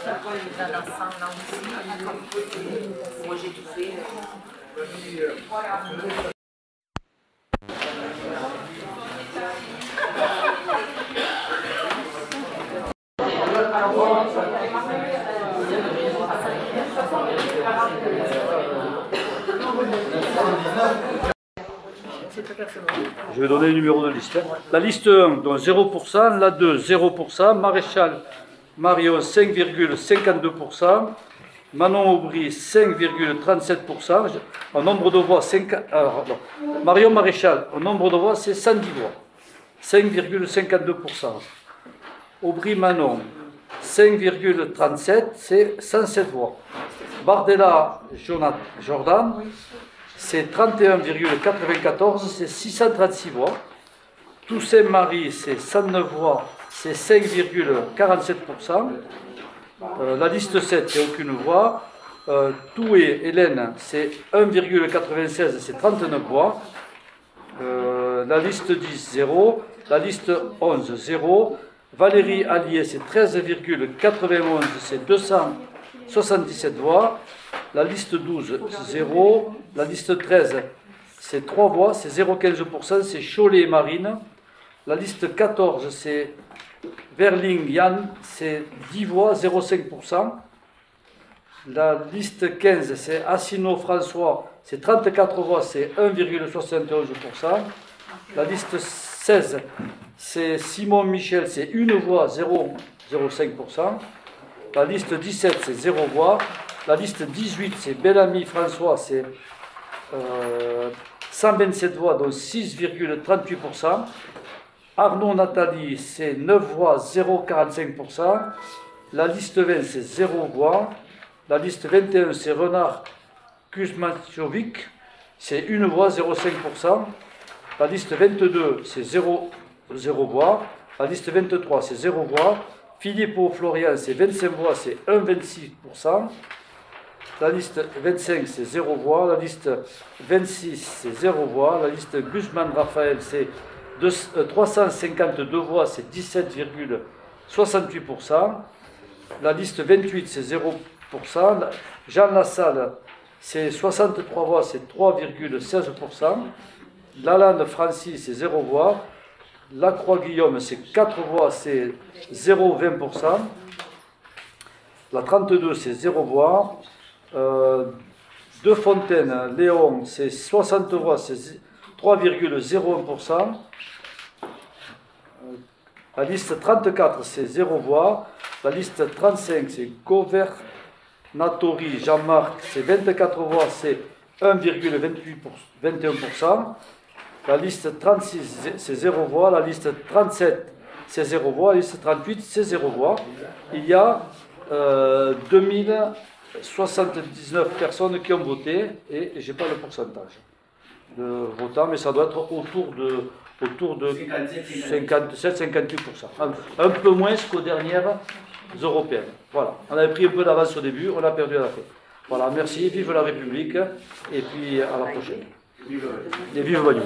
Là, dans ce sens-là aussi. Moi, j'ai tout fait. Je vais donner le numéro de liste. La liste 1, donc 0%, la 2, 0%, Maréchal Marion, 5,52%, Manon Aubry, 5,37%, en nombre de voix, 5, alors, Marion Maréchal, en nombre de voix, c'est 110 voix, 5,52%. Aubry Manon, 5,37, c'est 107 voix. Bardella Jordan, c'est 31,94, c'est 636 voix. Toussaint-Marie, c'est 109 voix, c'est 5,47%. La liste 7, il n'y a aucune voix. Toué, Hélène, c'est 1,96, c'est 39 voix. La liste 10, 0. La liste 11, 0. Valérie Allier, c'est 13,91, c'est 277 voix. La liste 12, 0. La liste 13, c'est 3 voix, c'est 0,15%, c'est Cholet et Marine. La liste 14, c'est Verling Yann, c'est 10 voix, 0,5%. La liste 15, c'est Assino François, c'est 34 voix, c'est 1,71%. La liste 16, c'est Simon Michel, c'est 1 voix, 0,05%. La liste 17, c'est 0 voix. La liste 18, c'est Bellamy François, c'est 127 voix, donc 6,38%. Arnaud Nathalie, c'est 9 voix, 0,45%. La liste 20, c'est 0 voix. La liste 21, c'est Renard Kuzmaciovic, c'est 1 voix, 0,5%. La liste 22, c'est 0 voix. La liste 23, c'est 0 voix. Philippot Florian, c'est 25 voix, c'est 1,26%. La liste 25, c'est 0 voix. La liste 26, c'est 0 voix. La liste Guzman Raphaël, c'est 352 voix, c'est 17,68%. La liste 28, c'est 0%. Jean Lassalle, c'est 63 voix, c'est 3,16%. Lalande Francis, c'est 0 voix. Lacroix-Guillaume, c'est 4 voix, c'est 0,20%. La 32, c'est 0 voix. De Fontaine, Léon, c'est 60 voix, c'est 3,01%. La liste 34, c'est 0 voix. La liste 35, c'est Governatori, Jean-Marc, c'est 24 voix, c'est 1,21%. La liste 36, c'est 0 voix. La liste 37, c'est 0 voix. La liste 38, c'est 0 voix. Il y a 2079 personnes qui ont voté et je n'ai pas le pourcentage de votants, mais ça doit être autour de 57-58%. Un peu moins qu'aux dernières européennes. Voilà. On avait pris un peu d'avance au début, on a perdu à la fin. Voilà, merci, vive la République, et puis à la prochaine. Et vive Bagnols.